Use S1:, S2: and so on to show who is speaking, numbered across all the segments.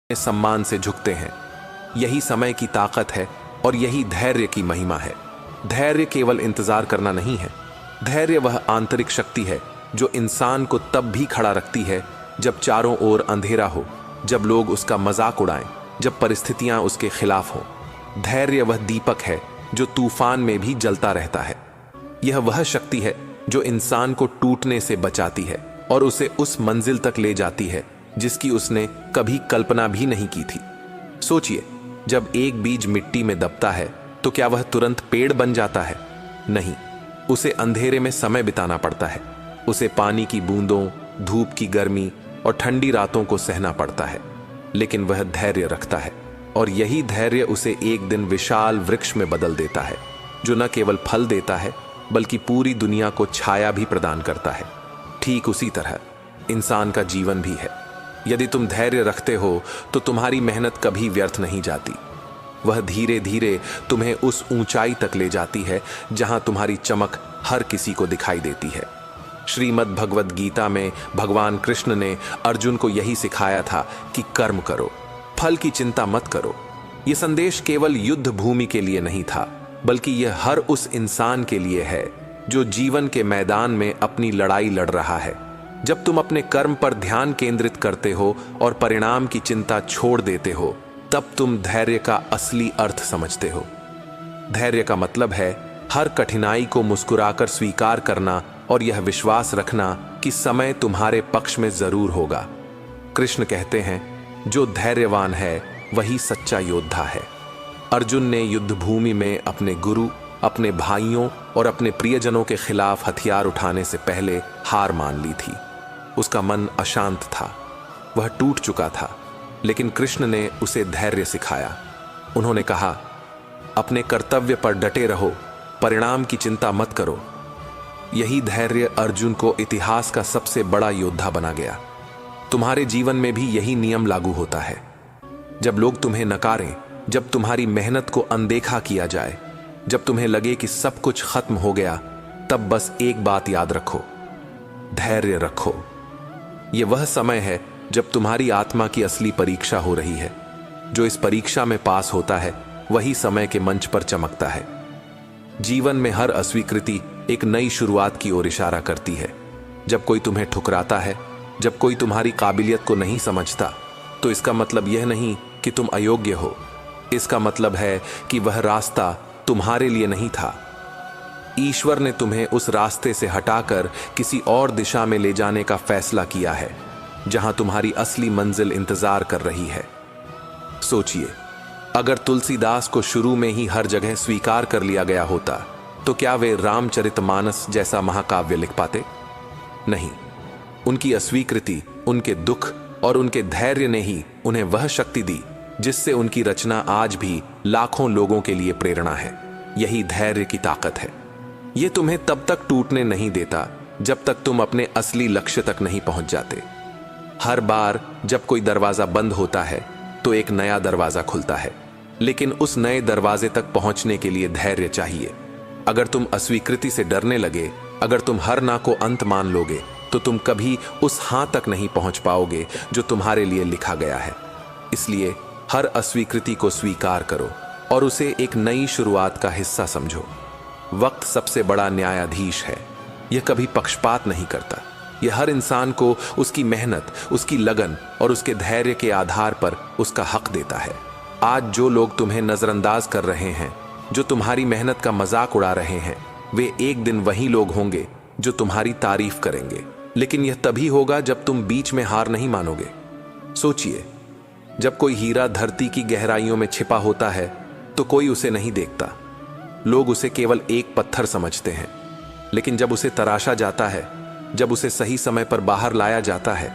S1: सम्मान से झुकते हैं। यही समय की ताकत है और यही धैर्य की महिमा है। धैर्य केवल इंतजार करना नहीं है। धैर्य वह आंतरिक शक्ति है जो इंसान को तब भी खड़ा रखती है जब चारों ओर अंधेरा हो, जब लोग उसका मजाक उड़ाएं, जब परिस्थितियां उसके खिलाफ हों। धैर्य वह दीपक है जो तूफान में भी जलता रहता है। यह वह शक्ति है जो इंसान को टूटने से बचाती है और उसे उस मंजिल तक ले जाती है जिसकी उसने कभी कल्पना भी नहीं की थी। सोचिए, जब एक बीज मिट्टी में दबता है तो क्या वह तुरंत पेड़ बन जाता है? नहीं, उसे अंधेरे में समय बिताना पड़ता है। उसे पानी की बूंदों, धूप की गर्मी और ठंडी रातों को सहना पड़ता है, लेकिन वह धैर्य रखता है और यही धैर्य उसे एक दिन विशाल वृक्ष में बदल देता है, जो न केवल फल देता है बल्कि पूरी दुनिया को छाया भी प्रदान करता है। ठीक उसी तरह इंसान का जीवन भी है। यदि तुम धैर्य रखते हो तो तुम्हारी मेहनत कभी व्यर्थ नहीं जाती। वह धीरे धीरे तुम्हें उस ऊंचाई तक ले जाती है जहां तुम्हारी चमक हर किसी को दिखाई देती है। श्रीमद् भगवद गीता में भगवान कृष्ण ने अर्जुन को यही सिखाया था कि कर्म करो, फल की चिंता मत करो। यह संदेश केवल युद्ध भूमि के लिए नहीं था, बल्कि यह हर उस इंसान के लिए है जो जीवन के मैदान में अपनी लड़ाई लड़ रहा है। जब तुम अपने कर्म पर ध्यान केंद्रित करते हो और परिणाम की चिंता छोड़ देते हो, तब तुम धैर्य का असली अर्थ समझते हो। धैर्य का मतलब है हर कठिनाई को मुस्कुराकर स्वीकार करना और यह विश्वास रखना कि समय तुम्हारे पक्ष में जरूर होगा। कृष्ण कहते हैं, जो धैर्यवान है वही सच्चा योद्धा है। अर्जुन ने युद्ध भूमि में अपने गुरु, अपने भाइयों और अपने प्रियजनों के खिलाफ हथियार उठाने से पहले हार मान ली थी। उसका मन अशांत था, वह टूट चुका था, लेकिन कृष्ण ने उसे धैर्य सिखाया। उन्होंने कहा, अपने कर्तव्य पर डटे रहो, परिणाम की चिंता मत करो। यही धैर्य अर्जुन को इतिहास का सबसे बड़ा योद्धा बना गया। तुम्हारे जीवन में भी यही नियम लागू होता है। जब लोग तुम्हें नकारें, जब तुम्हारी मेहनत को अनदेखा किया जाए, जब तुम्हें लगे कि सब कुछ खत्म हो गया, तब बस एक बात याद रखो, धैर्य रखो। यह वह समय है जब तुम्हारी आत्मा की असली परीक्षा हो रही है। जो इस परीक्षा में पास होता है वही समय के मंच पर चमकता है। जीवन में हर अस्वीकृति एक नई शुरुआत की ओर इशारा करती है। जब कोई तुम्हें ठुकराता है, जब कोई तुम्हारी काबिलियत को नहीं समझता, तो इसका मतलब यह नहीं कि तुम अयोग्य हो। इसका मतलब है कि वह रास्ता तुम्हारे लिए नहीं था। ईश्वर ने तुम्हें उस रास्ते से हटाकर किसी और दिशा में ले जाने का फैसला किया है, जहां तुम्हारी असली मंजिल इंतजार कर रही है। सोचिए, अगर तुलसीदास को शुरू में ही हर जगह स्वीकार कर लिया गया होता, तो क्या वे रामचरितमानस जैसा महाकाव्य लिख पाते? नहीं, उनकी अस्वीकृति, उनके दुख और उनके धैर्य ने ही उन्हें वह शक्ति दी जिससे उनकी रचना आज भी लाखों लोगों के लिए प्रेरणा है। यही धैर्य की ताकत है। यह तुम्हें तब तक टूटने नहीं देता जब तक तुम अपने असली लक्ष्य तक नहीं पहुंच जाते। हर बार जब कोई दरवाजा बंद होता है तो एक नया दरवाजा खुलता है, लेकिन उस नए दरवाजे तक पहुंचने के लिए धैर्य चाहिए। अगर तुम अस्वीकृति से डरने लगे, अगर तुम हर ना को अंत मान लोगे, तो तुम कभी उस हां तक नहीं पहुंच पाओगे जो तुम्हारे लिए लिखा गया है। इसलिए हर अस्वीकृति को स्वीकार करो और उसे एक नई शुरुआत का हिस्सा समझो। वक्त सबसे बड़ा न्यायाधीश है। यह कभी पक्षपात नहीं करता। यह हर इंसान को उसकी मेहनत, उसकी लगन और उसके धैर्य के आधार पर उसका हक देता है। आज जो लोग तुम्हें नजरअंदाज कर रहे हैं, जो तुम्हारी मेहनत का मजाक उड़ा रहे हैं, वे एक दिन वही लोग होंगे जो तुम्हारी तारीफ करेंगे। लेकिन यह तभी होगा जब तुम बीच में हार नहीं मानोगे। सोचिए, जब कोई हीरा धरती की गहराइयों में छिपा होता है तो कोई उसे नहीं देखता। लोग उसे केवल एक पत्थर समझते हैं, लेकिन जब उसे तराशा जाता है, जब उसे सही समय पर बाहर लाया जाता है,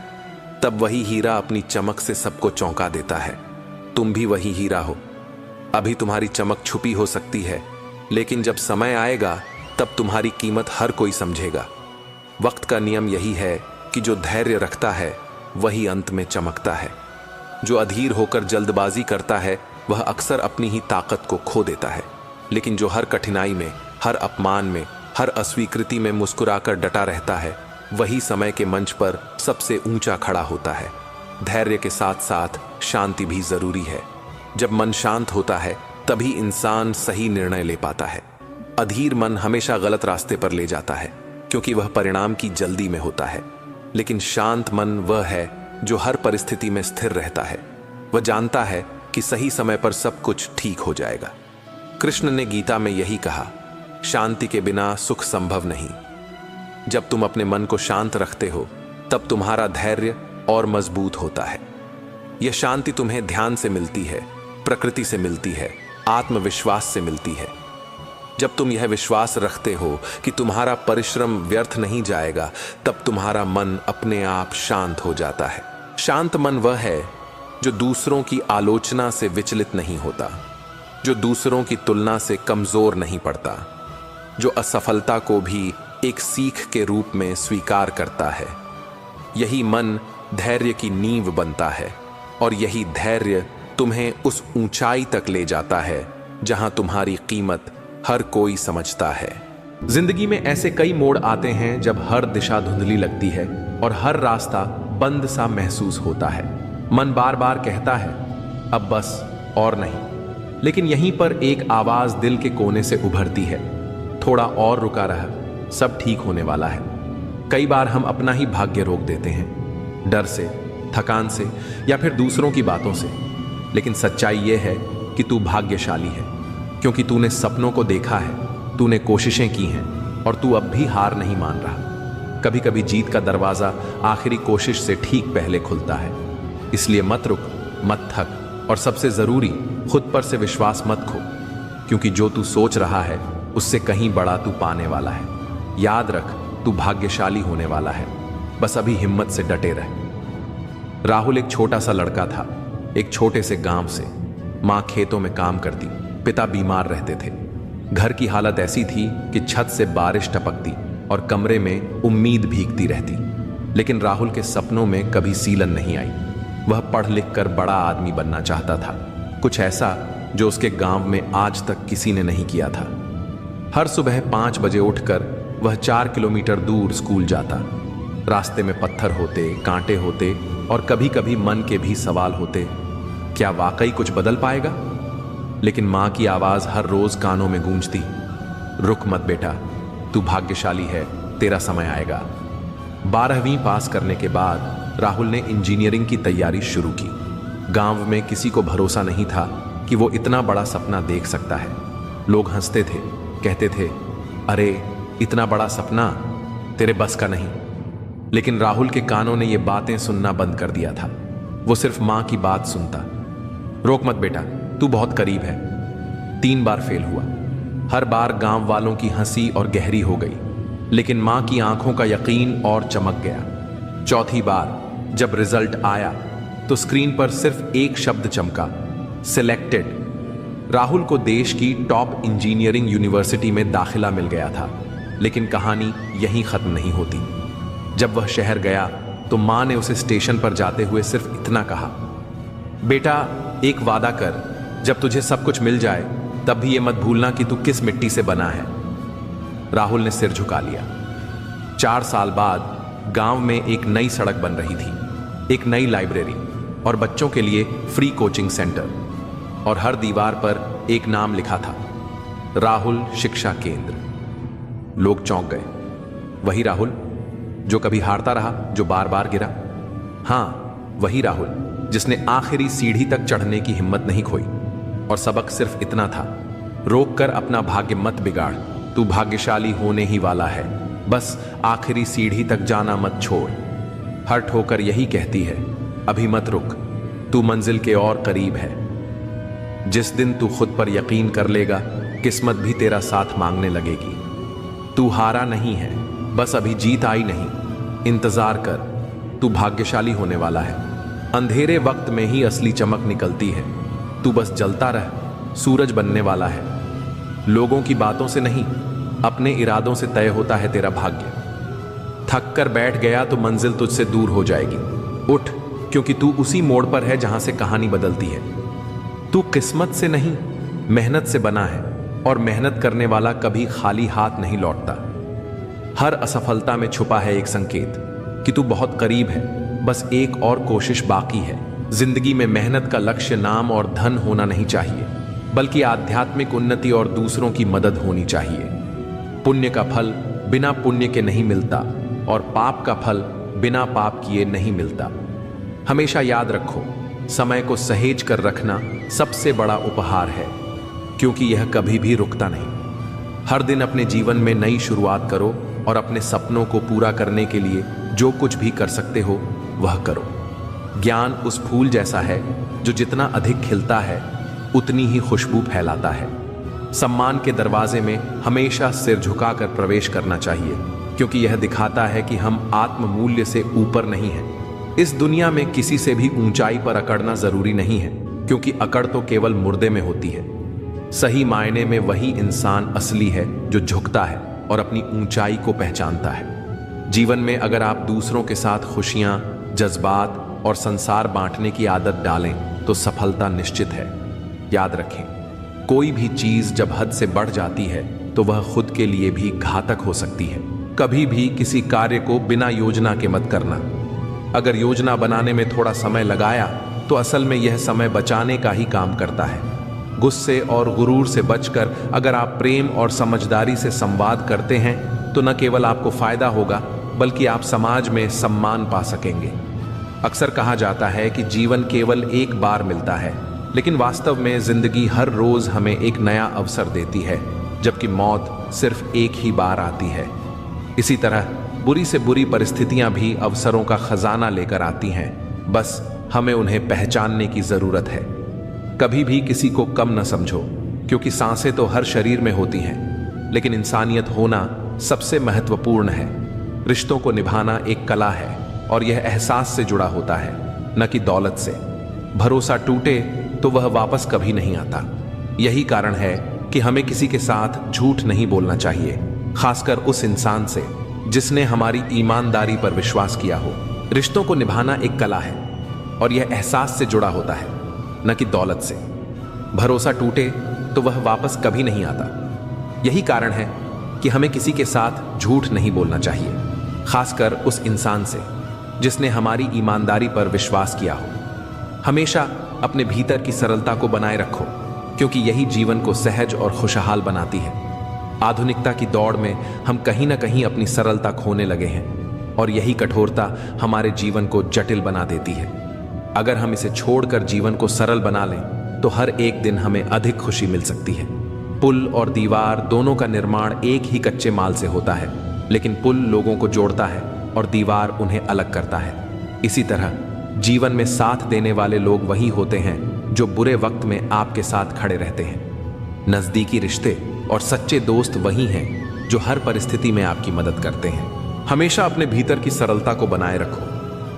S1: तब वही हीरा अपनी चमक से सबको चौंका देता है। तुम भी वही हीरा हो। अभी तुम्हारी चमक छुपी हो सकती है, लेकिन जब समय आएगा तब तुम्हारी कीमत हर कोई समझेगा। वक्त का नियम यही है कि जो धैर्य रखता है वही अंत में चमकता है। जो अधीर होकर जल्दबाजी करता है वह अक्सर अपनी ही ताकत को खो देता है, लेकिन जो हर कठिनाई में, हर अपमान में, हर अस्वीकृति में मुस्कुराकर डटा रहता है, वही समय के मंच पर सबसे ऊंचा खड़ा होता है। धैर्य के साथ साथ शांति भी जरूरी है। जब मन शांत होता है तभी इंसान सही निर्णय ले पाता है। अधीर मन हमेशा गलत रास्ते पर ले जाता है क्योंकि वह परिणाम की जल्दी में होता है। लेकिन शांत मन वह है जो हर परिस्थिति में स्थिर रहता है। वह जानता है कि सही समय पर सब कुछ ठीक हो जाएगा। कृष्ण ने गीता में यही कहा, शांति के बिना सुख संभव नहीं। जब तुम अपने मन को शांत रखते हो तब तुम्हारा धैर्य और मजबूत होता है। यह शांति तुम्हें ध्यान से मिलती है, प्रकृति से मिलती है, आत्मविश्वास से मिलती है। जब तुम यह विश्वास रखते हो कि तुम्हारा परिश्रम व्यर्थ नहीं जाएगा, तब तुम्हारा मन अपने आप शांत हो जाता है। शांत मन वह है जो दूसरों की आलोचना से विचलित नहीं होता, जो दूसरों की तुलना से कमजोर नहीं पड़ता, जो असफलता को भी एक सीख के रूप में स्वीकार करता है। यही मन धैर्य की नींव बनता है और यही धैर्य तुम्हें उस ऊंचाई तक ले जाता है जहां तुम्हारी कीमत हर कोई समझता है। जिंदगी में ऐसे कई मोड़ आते हैं जब हर दिशा धुंधली लगती है और हर रास्ता बंद सा महसूस होता है। मन बार बार कहता है अब बस और नहीं, लेकिन यहीं पर एक आवाज दिल के कोने से उभरती है, थोड़ा और रुका रहा, सब ठीक होने वाला है। कई बार हम अपना ही भाग्य रोक देते हैं, डर से, थकान से या फिर दूसरों की बातों से। लेकिन सच्चाई यह है कि तू भाग्यशाली है क्योंकि तूने सपनों को देखा है, तूने कोशिशें की हैं और तू अब भी हार नहीं मान रहा। कभी कभी जीत का दरवाजा आखिरी कोशिश से ठीक पहले खुलता है। इसलिए मत रुक, मत थक और सबसे जरूरी खुद पर से विश्वास मत खो, क्योंकि जो तू सोच रहा है उससे कहीं बड़ा तू पाने वाला है। याद रख, तू भाग्यशाली होने वाला है, बस अभी हिम्मत से डटे रह। राहुल एक छोटा सा लड़का था, एक छोटे से गांव से। मां खेतों में काम करती, पिता बीमार रहते थे। घर की हालत ऐसी थी कि छत से बारिश टपकती और कमरे में उम्मीद भीगती रहती। लेकिन राहुल के सपनों में कभी सीलन नहीं आई। वह पढ़ लिख कर बड़ा आदमी बनना चाहता था, कुछ ऐसा जो उसके गांव में आज तक किसी ने नहीं किया था। हर सुबह 5 बजे उठकर वह 4 किलोमीटर दूर स्कूल जाता। रास्ते में पत्थर होते, कांटे होते और कभी कभी मन के भी सवाल होते, क्या वाकई कुछ बदल पाएगा? लेकिन मां की आवाज हर रोज कानों में गूंजती, रुक मत बेटा, तू भाग्यशाली है, तेरा समय आएगा। 12वीं पास करने के बाद राहुल ने इंजीनियरिंग की तैयारी शुरू की। गांव में किसी को भरोसा नहीं था कि वो इतना बड़ा सपना देख सकता है। लोग हंसते थे, कहते थे, अरे इतना बड़ा सपना तेरे बस का नहीं। लेकिन राहुल के कानों ने ये बातें सुनना बंद कर दिया था। वो सिर्फ मां की बात सुनता, रोक मत बेटा, तू बहुत करीब है। 3 बार फेल हुआ। हर बार गांव वालों की हंसी और गहरी हो गई, लेकिन मां की आंखों का यकीन और चमक गया। चौथी बार जब रिजल्ट आया तो स्क्रीन पर सिर्फ एक शब्द चमका, सिलेक्टेड। राहुल को देश की टॉप इंजीनियरिंग यूनिवर्सिटी में दाखिला मिल गया था। लेकिन कहानी यहीं खत्म नहीं होती। जब वह शहर गया तो मां ने उसे स्टेशन पर जाते हुए सिर्फ इतना कहा, बेटा एक वादा कर, जब तुझे सब कुछ मिल जाए तब भी ये मत भूलना कि तू किस मिट्टी से बना है। राहुल ने सिर झुका लिया। 4 साल बाद गांव में एक नई सड़क बन रही थी, एक नई लाइब्रेरी और बच्चों के लिए फ्री कोचिंग सेंटर, और हर दीवार पर एक नाम लिखा था, राहुल शिक्षा केंद्र। लोग चौंक गए। वही राहुल जो कभी हारता रहा, जो बार बार गिरा। हां, वही राहुल जिसने आखिरी सीढ़ी तक चढ़ने की हिम्मत नहीं खोई। और सबक सिर्फ इतना था, रोक कर अपना भाग्य मत बिगाड़, तू भाग्यशाली होने ही वाला है, बस आखिरी सीढ़ी तक जाना मत छोड़। हर ठोकर यही कहती है, अभी मत रुक, तू मंजिल के और करीब है। जिस दिन तू खुद पर यकीन कर लेगा, किस्मत भी तेरा साथ मांगने लगेगी। तू हारा नहीं है, बस अभी जीत आई नहीं। इंतजार कर, तू भाग्यशाली होने वाला है। अंधेरे वक्त में ही असली चमक निकलती है। तू बस जलता रह, सूरज बनने वाला है। लोगों की बातों से नहीं, अपने इरादों से तय होता है तेरा भाग्य। थक कर बैठ गया तो मंजिल तुझसे दूर हो जाएगी। उठ, क्योंकि तू उसी मोड़ पर है जहां से कहानी बदलती है। तू किस्मत से नहीं, मेहनत से बना है, और मेहनत करने वाला कभी खाली हाथ नहीं लौटता। हर असफलता में छुपा है एक संकेत कि तू बहुत करीब है, बस एक और कोशिश बाकी है। जिंदगी में मेहनत का लक्ष्य नाम और धन होना नहीं चाहिए, बल्कि आध्यात्मिक उन्नति और दूसरों की मदद होनी चाहिए। पुण्य का फल बिना पुण्य के नहीं मिलता और पाप का फल बिना पाप किए नहीं मिलता। हमेशा याद रखो, समय को सहेज कर रखना सबसे बड़ा उपहार है, क्योंकि यह कभी भी रुकता नहीं। हर दिन अपने जीवन में नई शुरुआत करो और अपने सपनों को पूरा करने के लिए जो कुछ भी कर सकते हो वह करो। ज्ञान उस फूल जैसा है जो जितना अधिक खिलता है उतनी ही खुशबू फैलाता है। सम्मान के दरवाजे में हमेशा सिर झुकाकर प्रवेश करना चाहिए, क्योंकि यह दिखाता है कि हम आत्म मूल्य से ऊपर नहीं हैं। इस दुनिया में किसी से भी ऊंचाई पर अकड़ना जरूरी नहीं है, क्योंकि अकड़ तो केवल मुर्दे में होती है। सही मायने में वही इंसान असली है जो झुकता है और अपनी ऊंचाई को पहचानता है। जीवन में अगर आप दूसरों के साथ खुशियां, जज्बात और संसार बांटने की आदत डालें तो सफलता निश्चित है। याद रखें, कोई भी चीज जब हद से बढ़ जाती है तो वह खुद के लिए भी घातक हो सकती है। कभी भी किसी कार्य को बिना योजना के मत करना। अगर योजना बनाने में थोड़ा समय लगाया तो असल में यह समय बचाने का ही काम करता है। गुस्से और गुरूर से बचकर अगर आप प्रेम और समझदारी से संवाद करते हैं तो न केवल आपको फायदा होगा, बल्कि आप समाज में सम्मान पा सकेंगे। अक्सर कहा जाता है कि जीवन केवल एक बार मिलता है, लेकिन वास्तव में जिंदगी हर रोज हमें एक नया अवसर देती है, जबकि मौत सिर्फ एक ही बार आती है। इसी तरह बुरी से बुरी परिस्थितियां भी अवसरों का खजाना लेकर आती हैं, बस हमें उन्हें पहचानने की जरूरत है। कभी भी किसी को कम न समझो, क्योंकि सांसें तो हर शरीर में होती हैं, लेकिन इंसानियत होना सबसे महत्वपूर्ण है। रिश्तों को निभाना एक कला है और यह एहसास से जुड़ा होता है, न कि दौलत से। भरोसा टूटे तो वह वापस कभी नहीं आता। यही कारण है कि हमें किसी के साथ झूठ नहीं बोलना चाहिए, खासकर उस इंसान से जिसने हमारी ईमानदारी पर विश्वास किया हो। रिश्तों को निभाना एक कला है और यह एहसास से जुड़ा होता है, न कि दौलत से। भरोसा टूटे तो वह वापस कभी नहीं आता। यही कारण है कि हमें किसी के साथ झूठ नहीं बोलना चाहिए, खासकर उस इंसान से जिसने हमारी ईमानदारी पर विश्वास किया हो। हमेशा अपने भीतर की सरलता को बनाए रखो, क्योंकि यही जीवन को सहज और खुशहाल बनाती है। आधुनिकता की दौड़ में हम कहीं ना कहीं अपनी सरलता खोने लगे हैं और यही कठोरता हमारे जीवन को जटिल बना देती है। अगर हम इसे छोड़कर जीवन को सरल बना लें तो हर एक दिन हमें अधिक खुशी मिल सकती है। पुल और दीवार दोनों का निर्माण एक ही कच्चे माल से होता है, लेकिन पुल लोगों को जोड़ता है और दीवार उन्हें अलग करता है। इसी तरह जीवन में साथ देने वाले लोग वही होते हैं जो बुरे वक्त में आपके साथ खड़े रहते हैं। नजदीकी रिश्ते और सच्चे दोस्त वही हैं जो हर परिस्थिति में आपकी मदद करते हैं। हमेशा अपने भीतर की सरलता को बनाए रखो,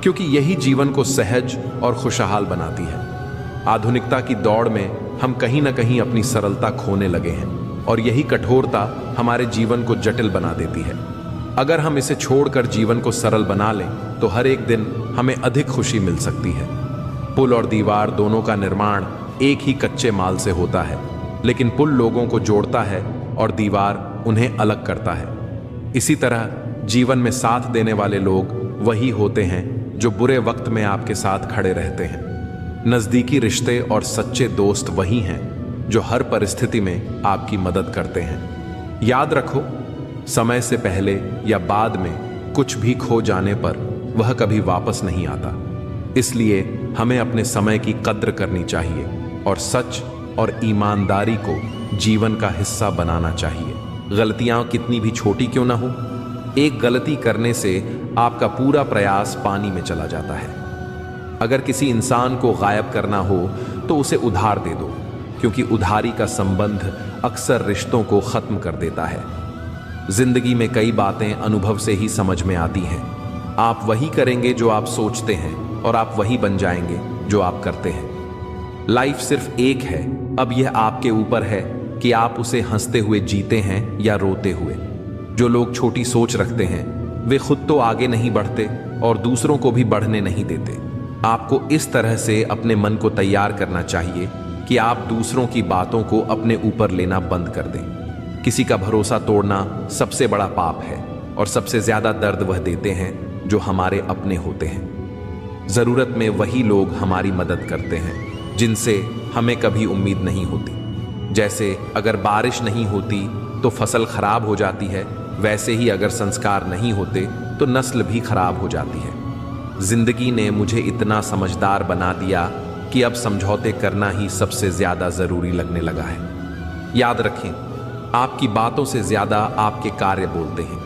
S1: क्योंकि यही जीवन को सहज और खुशहाल बनाती है। आधुनिकता की दौड़ में हम कहीं ना कहीं अपनी सरलता खोने लगे हैं और यही कठोरता हमारे जीवन को जटिल बना देती है। अगर हम इसे छोड़कर जीवन को सरल बना लें तो हर एक दिन हमें अधिक खुशी मिल सकती है। पुल और दीवार दोनों का निर्माण एक ही कच्चे माल से होता है, लेकिन पुल लोगों को जोड़ता है और दीवार उन्हें अलग करता है। इसी तरह जीवन में साथ देने वाले लोग वही होते हैं जो बुरे वक्त में आपके साथ खड़े रहते हैं। नजदीकी रिश्ते और सच्चे दोस्त वही हैं जो हर परिस्थिति में आपकी मदद करते हैं। याद रखो, समय से पहले या बाद में कुछ भी खो जाने पर वह कभी वापस नहीं आता। इसलिए हमें अपने समय की कद्र करनी चाहिए और सच और ईमानदारी को जीवन का हिस्सा बनाना चाहिए। गलतियां कितनी भी छोटी क्यों ना हो, एक गलती करने से आपका पूरा प्रयास पानी में चला जाता है। अगर किसी इंसान को गायब करना हो तो उसे उधार दे दो, क्योंकि उधारी का संबंध अक्सर रिश्तों को खत्म कर देता है। जिंदगी में कई बातें अनुभव से ही समझ में आती हैं। आप वही करेंगे जो आप सोचते हैं और आप वही बन जाएंगे जो आप करते हैं। लाइफ सिर्फ एक है, अब यह आपके ऊपर है कि आप उसे हंसते हुए जीते हैं या रोते हुए। जो लोग छोटी सोच रखते हैं वे खुद तो आगे नहीं बढ़ते और दूसरों को भी बढ़ने नहीं देते। आपको इस तरह से अपने मन को तैयार करना चाहिए कि आप दूसरों की बातों को अपने ऊपर लेना बंद कर दें। किसी का भरोसा तोड़ना सबसे बड़ा पाप है और सबसे ज्यादा दर्द वह देते हैं जो हमारे अपने होते हैं। जरूरत में वही लोग हमारी मदद करते हैं जिनसे हमें कभी उम्मीद नहीं होती। जैसे अगर बारिश नहीं होती तो फसल खराब हो जाती है, वैसे ही अगर संस्कार नहीं होते तो नस्ल भी खराब हो जाती है। जिंदगी ने मुझे इतना समझदार बना दिया कि अब समझौते करना ही सबसे ज्यादा जरूरी लगने लगा है। याद रखें, आपकी बातों से ज्यादा आपके कार्य बोलते हैं।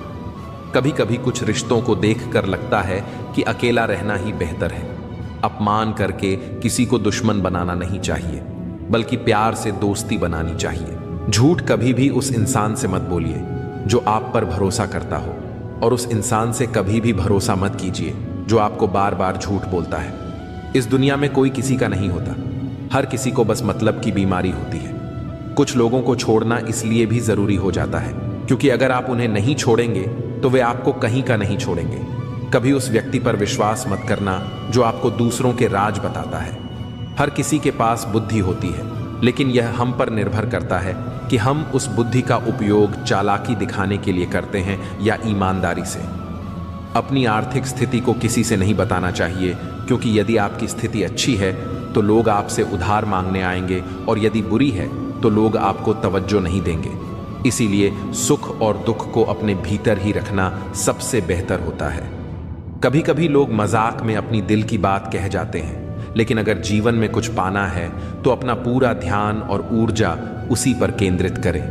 S1: कभी कभी कुछ रिश्तों को देखकर लगता है कि अकेला रहना ही बेहतर है। अपमान करके किसी को दुश्मन बनाना नहीं चाहिए, बल्कि प्यार से दोस्ती बनानी चाहिए। झूठ कभी भी उस इंसान से मत बोलिए जो आप पर भरोसा करता हो, और उस इंसान से कभी भी भरोसा मत कीजिए जो आपको बार बार झूठ बोलता है। इस दुनिया में कोई किसी का नहीं होता, हर किसी को बस मतलब की बीमारी होती है। कुछ लोगों को छोड़ना इसलिए भी जरूरी हो जाता है क्योंकि अगर आप उन्हें नहीं छोड़ेंगे तो वे आपको कहीं का नहीं छोड़ेंगे। कभी उस व्यक्ति पर विश्वास मत करना जो आपको दूसरों के राज बताता है। हर किसी के पास बुद्धि होती है, लेकिन यह हम पर निर्भर करता है कि हम उस बुद्धि का उपयोग चालाकी दिखाने के लिए करते हैं या ईमानदारी से। अपनी आर्थिक स्थिति को किसी से नहीं बताना चाहिए, क्योंकि यदि आपकी स्थिति अच्छी है तो लोग आपसे उधार मांगने आएंगे, और यदि बुरी है तो लोग आपको तवज्जो नहीं देंगे। इसीलिए सुख और दुख को अपने भीतर ही रखना सबसे बेहतर होता है। कभी कभी लोग मजाक में अपनी दिल की बात कह जाते हैं, लेकिन अगर जीवन में कुछ पाना है तो अपना पूरा ध्यान और ऊर्जा उसी पर केंद्रित करें।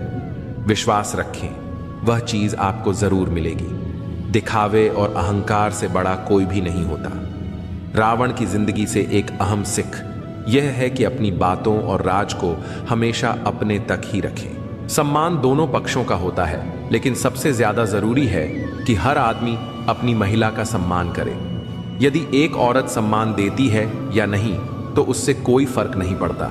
S1: विश्वास रखें, वह चीज आपको जरूर मिलेगी। दिखावे और अहंकार से बड़ा कोई भी नहीं होता। रावण की जिंदगी से एक अहम सिख यह है कि अपनी बातों और राज को हमेशा अपने तक ही रखें। सम्मान दोनों पक्षों का होता है, लेकिन सबसे ज्यादा जरूरी है कि हर आदमी अपनी महिला का सम्मान करे। यदि एक औरत सम्मान देती है या नहीं तो उससे कोई फर्क नहीं पड़ता।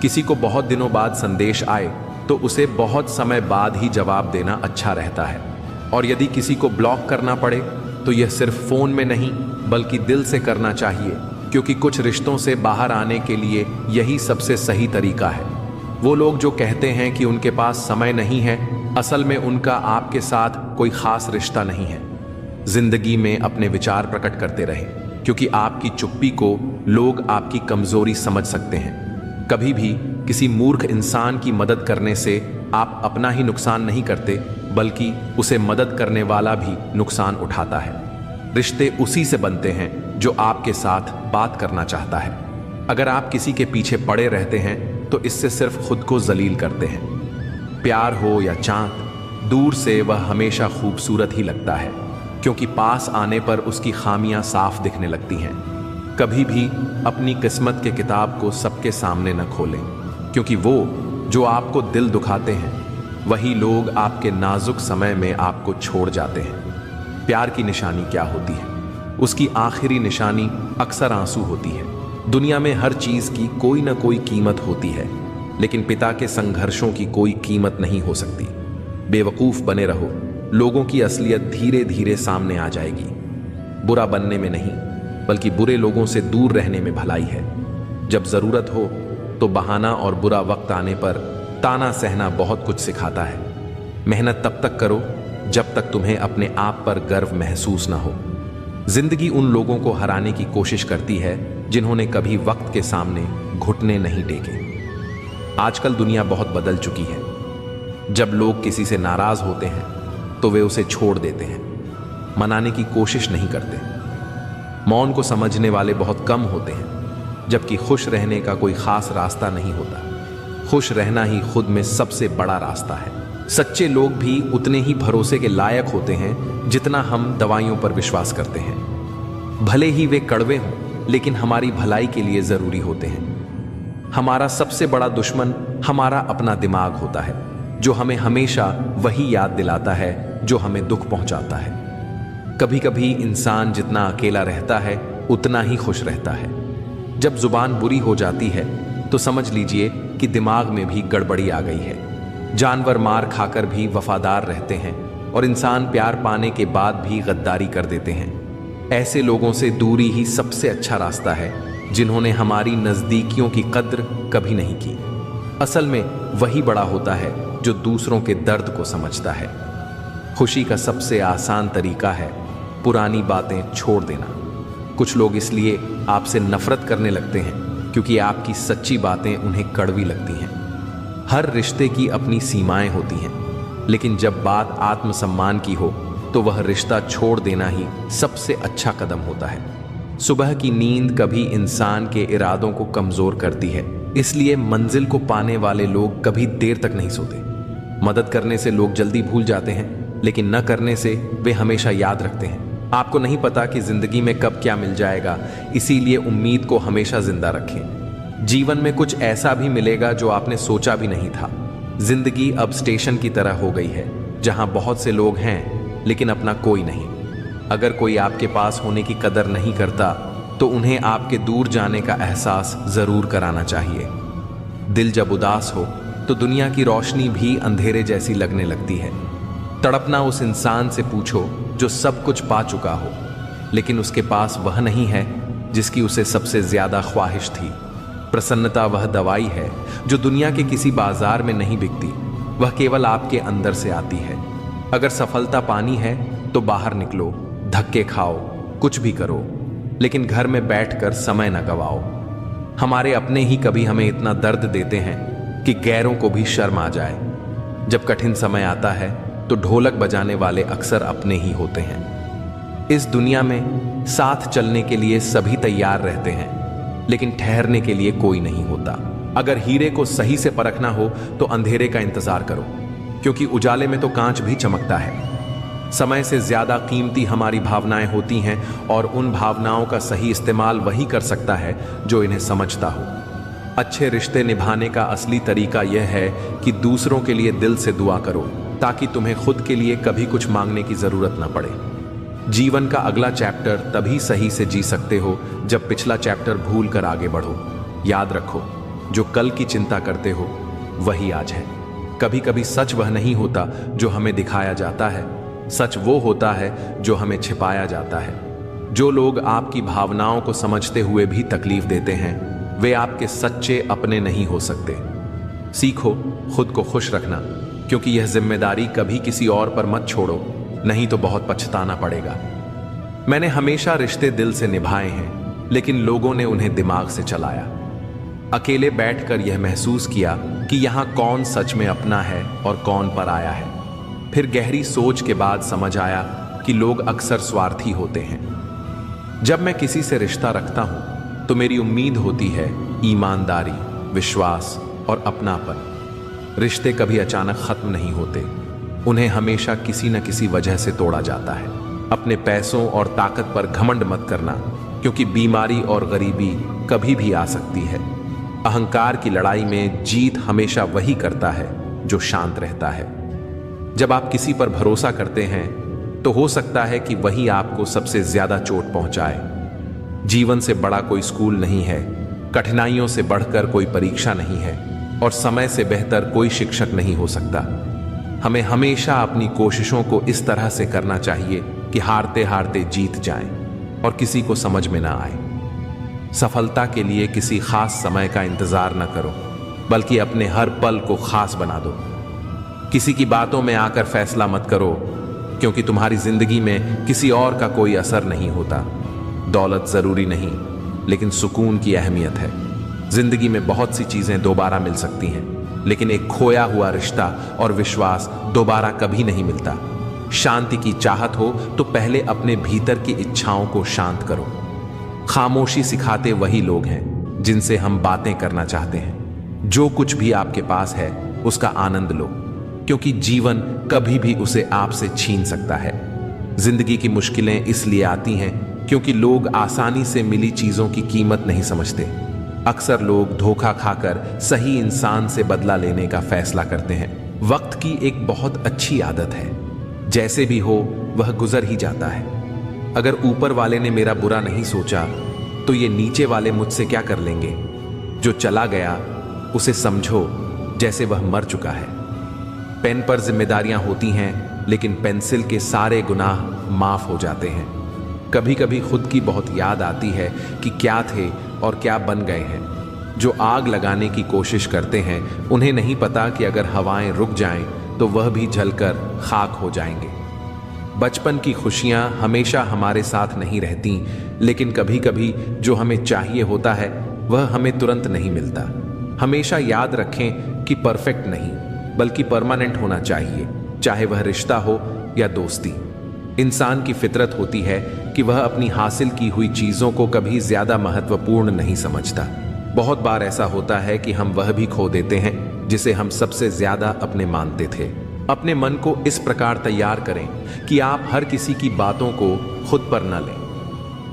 S1: किसी को बहुत दिनों बाद संदेश आए तो उसे बहुत समय बाद ही जवाब देना अच्छा रहता है, और यदि किसी को ब्लॉक करना पड़े तो यह सिर्फ फोन में नहीं बल्कि दिल से करना चाहिए, क्योंकि कुछ रिश्तों से बाहर आने के लिए यही सबसे सही तरीका है। वो लोग जो कहते हैं कि उनके पास समय नहीं है, असल में उनका आपके साथ कोई खास रिश्ता नहीं है। जिंदगी में अपने विचार प्रकट करते रहें, क्योंकि आपकी चुप्पी को लोग आपकी कमजोरी समझ सकते हैं। कभी भी किसी मूर्ख इंसान की मदद करने से आप अपना ही नुकसान नहीं करते, बल्कि उसे मदद करने वाला भी नुकसान उठाता है। रिश्ते उसी से बनते हैं जो आपके साथ बात करना चाहता है। अगर आप किसी के पीछे पड़े रहते हैं तो इससे सिर्फ खुद को जलील करते हैं। प्यार हो या चांद, दूर से वह हमेशा खूबसूरत ही लगता है, क्योंकि पास आने पर उसकी खामियां साफ दिखने लगती हैं। कभी भी अपनी किस्मत के किताब को सबके सामने न खोलें, क्योंकि वो जो आपको दिल दुखाते हैं वही लोग आपके नाजुक समय में आपको छोड़ जाते हैं। प्यार की निशानी क्या होती है? उसकी आखिरी निशानी अक्सर आंसू होती है। दुनिया में हर चीज की कोई ना कोई कीमत होती है, लेकिन पिता के संघर्षों की कोई कीमत नहीं हो सकती। बेवकूफ बने रहो, लोगों की असलियत धीरे धीरे सामने आ जाएगी। बुरा बनने में नहीं, बल्कि बुरे लोगों से दूर रहने में भलाई है। जब जरूरत हो तो बहाना और बुरा वक्त आने पर ताना सहना बहुत कुछ सिखाता है। मेहनत तब तक करो जब तक तुम्हें अपने आप पर गर्व महसूस ना हो। जिंदगी उन लोगों को हराने की कोशिश करती है जिन्होंने कभी वक्त के सामने घुटने नहीं टेके। आजकल दुनिया बहुत बदल चुकी है। जब लोग किसी से नाराज होते हैं तो वे उसे छोड़ देते हैं, मनाने की कोशिश नहीं करते। मौन को समझने वाले बहुत कम होते हैं, जबकि खुश रहने का कोई खास रास्ता नहीं होता। खुश रहना ही खुद में सबसे बड़ा रास्ता है। सच्चे लोग भी उतने ही भरोसे के लायक होते हैं जितना हम दवाइयों पर विश्वास करते हैं। भले ही वे कड़वे हों, लेकिन हमारी भलाई के लिए जरूरी होते हैं। हमारा सबसे बड़ा दुश्मन हमारा अपना दिमाग होता है, जो हमें हमेशा वही याद दिलाता है जो हमें दुख पहुंचाता है। कभी कभी इंसान जितना अकेला रहता है उतना ही खुश रहता है। जब जुबान बुरी हो जाती है तो समझ लीजिए कि दिमाग में भी गड़बड़ी आ गई है। जानवर मार खाकर भी वफादार रहते हैं, और इंसान प्यार पाने के बाद भी गद्दारी कर देते हैं। ऐसे लोगों से दूरी ही सबसे अच्छा रास्ता है, जिन्होंने हमारी नजदीकियों की कद्र कभी नहीं की। असल में वही बड़ा होता है जो दूसरों के दर्द को समझता है। खुशी का सबसे आसान तरीका है पुरानी बातें छोड़ देना। कुछ लोग इसलिए आपसे नफरत करने लगते हैं क्योंकि आपकी सच्ची बातें उन्हें कड़वी लगती हैं। हर रिश्ते की अपनी सीमाएं होती हैं, लेकिन जब बात आत्मसम्मान की हो तो वह रिश्ता छोड़ देना ही सबसे अच्छा कदम होता है। सुबह की नींद कभी इंसान के इरादों को कमजोर करती है, इसलिए मंजिल को पाने वाले लोग कभी देर तक नहीं सोते। मदद करने से लोग जल्दी भूल जाते हैं, लेकिन न करने से वे हमेशा याद रखते हैं। आपको नहीं पता कि जिंदगी में कब क्या मिल जाएगा, इसीलिए उम्मीद को हमेशा जिंदा रखें। जीवन में कुछ ऐसा भी मिलेगा जो आपने सोचा भी नहीं था। जिंदगी अब स्टेशन की तरह हो गई है, जहां बहुत से लोग हैं लेकिन अपना कोई नहीं। अगर कोई आपके पास होने की कदर नहीं करता तो उन्हें आपके दूर जाने का एहसास जरूर कराना चाहिए। दिल जब उदास हो तो दुनिया की रोशनी भी अंधेरे जैसी लगने लगती है। तड़पना उस इंसान से पूछो जो सब कुछ पा चुका हो, लेकिन उसके पास वह नहीं है जिसकी उसे सबसे ज्यादा ख्वाहिश थी। प्रसन्नता वह दवाई है जो दुनिया के किसी बाजार में नहीं बिकती, वह केवल आपके अंदर से आती है। अगर सफलता पानी है तो बाहर निकलो, धक्के खाओ, कुछ भी करो, लेकिन घर में बैठकर समय न गवाओ। हमारे अपने ही कभी हमें इतना दर्द देते हैं कि गैरों को भी शर्म आ जाए। जब कठिन समय आता है तो ढोलक बजाने वाले अक्सर अपने ही होते हैं। इस दुनिया में साथ चलने के लिए सभी तैयार रहते हैं, लेकिन ठहरने के लिए कोई नहीं होता। अगर हीरे को सही से परखना हो तो अंधेरे का इंतजार करो, क्योंकि उजाले में तो कांच भी चमकता है। समय से ज्यादा कीमती हमारी भावनाएं होती हैं, और उन भावनाओं का सही इस्तेमाल वही कर सकता है जो इन्हें समझता हो। अच्छे रिश्ते निभाने का असली तरीका यह है कि दूसरों के लिए दिल से दुआ करो, ताकि तुम्हें खुद के लिए कभी कुछ मांगने की जरूरत ना पड़े। जीवन का अगला चैप्टर तभी सही से जी सकते हो जब पिछला चैप्टर भूल कर आगे बढ़ो। याद रखो, जो कल की चिंता करते हो वही आज है। कभी कभी सच वह नहीं होता जो हमें दिखाया जाता है, सच वो होता है जो हमें छिपाया जाता है। जो लोग आपकी भावनाओं को समझते हुए भी तकलीफ देते हैं, वे आपके सच्चे अपने नहीं हो सकते। सीखो खुद को खुश रखना, क्योंकि यह जिम्मेदारी कभी किसी और पर मत छोड़ो, नहीं तो बहुत पछताना पड़ेगा। मैंने हमेशा रिश्ते दिल से निभाए हैं, लेकिन लोगों ने उन्हें दिमाग से चलाया। अकेले बैठकर यह महसूस किया कि यहां कौन सच में अपना है और कौन पराया है। फिर गहरी सोच के बाद समझ आया कि लोग अक्सर स्वार्थी होते हैं। जब मैं किसी से रिश्ता रखता हूं तो मेरी उम्मीद होती है ईमानदारी, विश्वास और अपनापन। रिश्ते कभी अचानक खत्म नहीं होते, उन्हें हमेशा किसी न किसी वजह से तोड़ा जाता है। अपने पैसों और ताकत पर घमंड मत करना, क्योंकि बीमारी और गरीबी कभी भी आ सकती है। अहंकार की लड़ाई में जीत हमेशा वही करता है जो शांत रहता है। जब आप किसी पर भरोसा करते हैं तो हो सकता है कि वही आपको सबसे ज्यादा चोट पहुंचाए। जीवन से बड़ा कोई स्कूल नहीं है, कठिनाइयों से बढ़कर कोई परीक्षा नहीं है, और समय से बेहतर कोई शिक्षक नहीं हो सकता। हमें हमेशा अपनी कोशिशों को इस तरह से करना चाहिए कि हारते हारते जीत जाएं और किसी को समझ में ना आए। सफलता के लिए किसी खास समय का इंतजार न करो, बल्कि अपने हर पल को खास बना दो। किसी की बातों में आकर फैसला मत करो, क्योंकि तुम्हारी जिंदगी में किसी और का कोई असर नहीं होता। दौलत जरूरी नहीं, लेकिन सुकून की अहमियत है। जिंदगी में बहुत सी चीजें दोबारा मिल सकती हैं, लेकिन एक खोया हुआ रिश्ता और विश्वास दोबारा कभी नहीं मिलता। शांति की चाहत हो तो पहले अपने भीतर की इच्छाओं को शांत करो। खामोशी सिखाते वही लोग हैं जिनसे हम बातें करना चाहते हैं। जो कुछ भी आपके पास है उसका आनंद लो, क्योंकि जीवन कभी भी उसे आपसे छीन सकता है। जिंदगी की मुश्किलें इसलिए आती हैं क्योंकि लोग आसानी से मिली चीजों की कीमत नहीं समझते। अक्सर लोग धोखा खाकर सही इंसान से बदला लेने का फैसला करते हैं। वक्त की एक बहुत अच्छी आदत है, जैसे भी हो वह गुजर ही जाता है। अगर ऊपर वाले ने मेरा बुरा नहीं सोचा तो ये नीचे वाले मुझसे क्या कर लेंगे। जो चला गया उसे समझो जैसे वह मर चुका है। पेन पर जिम्मेदारियां होती हैं, लेकिन पेंसिल के सारे गुनाह माफ हो जाते हैं। कभी कभी खुद की बहुत याद आती है कि क्या थे और क्या बन गए हैं। जो आग लगाने की कोशिश करते हैं उन्हें नहीं पता कि अगर हवाएं रुक जाएं तो वह भी जलकर खाक हो जाएंगे। बचपन की खुशियां हमेशा हमारे साथ नहीं रहती, लेकिन कभी कभी जो हमें चाहिए होता है वह हमें तुरंत नहीं मिलता। हमेशा याद रखें कि परफेक्ट नहीं बल्कि परमानेंट होना चाहिए, चाहे वह रिश्ता हो या दोस्ती। इंसान की फितरत होती है कि वह अपनी हासिल की हुई चीजों को कभी ज्यादा महत्वपूर्ण नहीं समझता। बहुत बार ऐसा होता है कि हम वह भी खो देते हैं जिसे हम सबसे ज्यादा अपने मानते थे। अपने मन को इस प्रकार तैयार करें कि आप हर किसी की बातों को खुद पर न लें।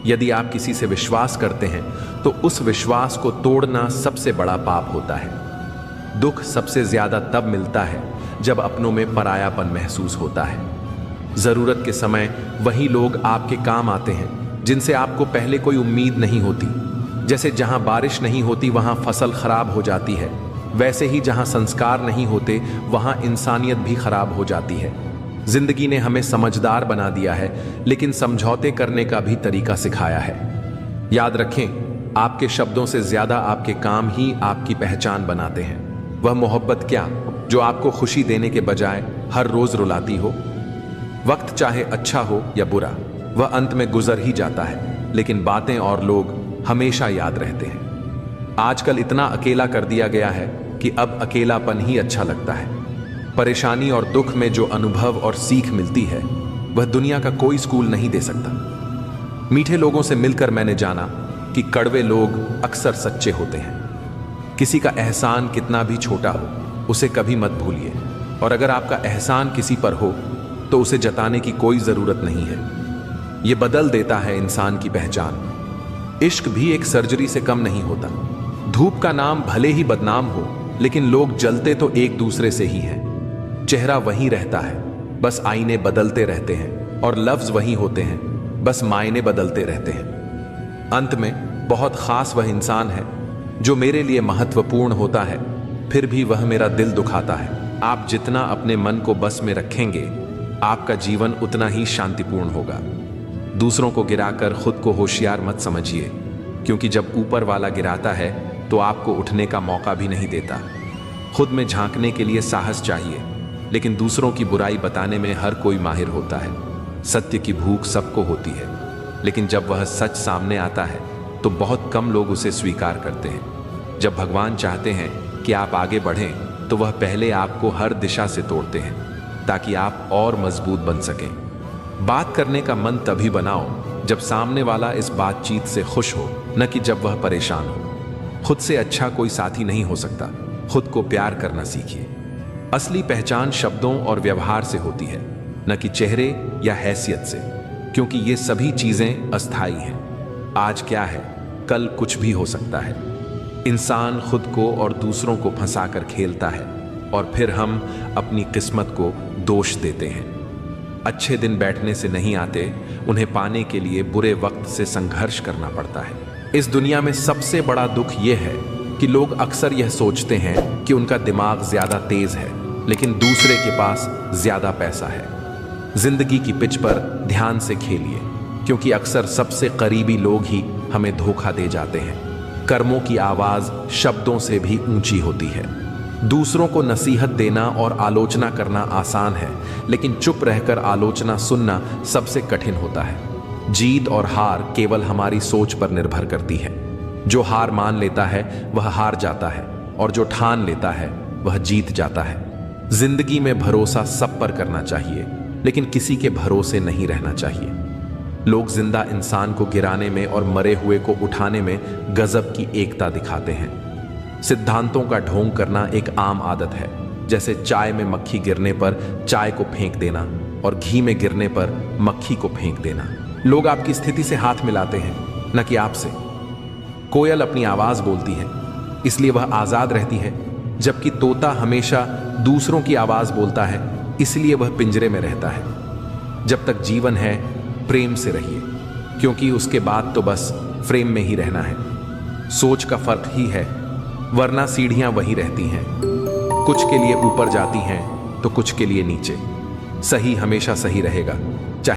S1: यदि आप किसी से विश्वास करते हैं तो उस विश्वास को तोड़ना सबसे बड़ा पाप होता है। दुख सबसे ज्यादा तब मिलता है जब अपनों में परायापन महसूस होता है। जरूरत के समय वही लोग आपके काम आते हैं जिनसे आपको पहले कोई उम्मीद नहीं होती। जैसे जहां बारिश नहीं होती वहां फसल खराब हो जाती है, वैसे ही जहां संस्कार नहीं होते वहां इंसानियत भी खराब हो जाती है। जिंदगी ने हमें समझदार बना दिया है, लेकिन समझौते करने का भी तरीका सिखाया है। याद रखें, आपके शब्दों से ज्यादा आपके काम ही आपकी पहचान बनाते हैं। वह मोहब्बत क्या जो आपको खुशी देने के बजाय हर रोज रुलाती हो। वक्त चाहे अच्छा हो या बुरा, वह अंत में गुजर ही जाता है, लेकिन बातें और लोग हमेशा याद रहते हैं। आजकल इतना अकेला कर दिया गया है कि अब अकेलापन ही अच्छा लगता है। परेशानी और दुख में जो अनुभव और सीख मिलती है वह दुनिया का कोई स्कूल नहीं दे सकता। मीठे लोगों से मिलकर मैंने जाना कि कड़वे लोग अक्सर सच्चे होते हैं। किसी का एहसान कितना भी छोटा हो उसे कभी मत भूलिए, और अगर आपका एहसान किसी पर हो तो उसे जताने की कोई जरूरत नहीं है। यह बदल देता है इंसान की पहचान। इश्क भी एक सर्जरी से कम नहीं होता। धूप का नाम भले ही बदनाम हो, लेकिन लोग जलते तो एक दूसरे से ही हैं। चेहरा वही रहता है, बस आईने बदलते रहते हैं, और लफ्ज वही होते हैं, बस मायने बदलते रहते हैं। अंत में बहुत खास वह इंसान है जो मेरे लिए महत्वपूर्ण होता है, फिर भी वह मेरा दिल दुखाता है। आप जितना अपने मन को बस में रखेंगे, आपका जीवन उतना ही शांतिपूर्ण होगा। दूसरों को गिराकर खुद को होशियार मत समझिए, क्योंकि जब ऊपर वाला गिराता है तो आपको उठने का मौका भी नहीं देता। खुद में झांकने के लिए साहस चाहिए, लेकिन दूसरों की बुराई बताने में हर कोई माहिर होता है। सत्य की भूख सबको होती है, लेकिन जब वह सच सामने आता है तो बहुत कम लोग उसे स्वीकार करते हैं। जब भगवान चाहते हैं कि आप आगे बढ़ें तो वह पहले आपको हर दिशा से तोड़ते हैं ताकि आप और मजबूत बन सकें। बात करने का मन तभी बनाओ जब सामने वाला इस बातचीत से खुश हो, न कि जब वह परेशान हो। खुद से अच्छा कोई साथी नहीं हो सकता। खुद को प्यार करना सीखिए। असली पहचान शब्दों और व्यवहार से होती है, न कि चेहरे या हैसियत से, क्योंकि ये सभी चीजें अस्थायी हैं। आज क्या है, कल कुछ भी हो सकता है। इंसान खुद को और दूसरों को फंसाकर खेलता है, और फिर हम अपनी किस्मत को दोष देते हैं। अच्छे दिन बैठने से नहीं आते, उन्हें पाने के लिए बुरे वक्त से संघर्ष करना पड़ता है। इस दुनिया में सबसे बड़ा दुख यह है कि लोग अक्सर यह सोचते हैं कि उनका दिमाग ज्यादा तेज है, लेकिन दूसरे के पास ज्यादा पैसा है। जिंदगी की पिच पर ध्यान से खेलिए, क्योंकि अक्सर सबसे करीबी लोग ही हमें धोखा दे जाते हैं। कर्मों की आवाज शब्दों से भी ऊंची होती है। दूसरों को नसीहत देना और आलोचना करना आसान है, लेकिन चुप रहकर आलोचना सुनना सबसे कठिन होता है। जीत और हार केवल हमारी सोच पर निर्भर करती है। जो हार मान लेता है वह हार जाता है, और जो ठान लेता है वह जीत जाता है। जिंदगी में भरोसा सब पर करना चाहिए, लेकिन किसी के भरोसे नहीं रहना चाहिए। लोग जिंदा इंसान को गिराने में और मरे हुए को उठाने में गजब की एकता दिखाते हैं। सिद्धांतों का ढोंग करना एक आम आदत है, जैसे चाय में मक्खी गिरने पर चाय को फेंक देना और घी में गिरने पर मक्खी को फेंक देना। लोग आपकी स्थिति से हाथ मिलाते हैं, न कि आपसे। कोयल अपनी आवाज बोलती है, इसलिए वह आजाद रहती है, जबकि तोता हमेशा दूसरों की आवाज बोलता है, इसलिए वह पिंजरे में रहता है। जब तक जीवन है, प्रेम से रहिए, क्योंकि उसके बाद तो बस फ्रेम में ही रहना है। सोच का फर्क ही है, वरना सीढ़ियां वही रहती हैं। कुछ के लिए ऊपर जाती हैं तो कुछ के लिए नीचे। सही हमेशा सही रहेगा।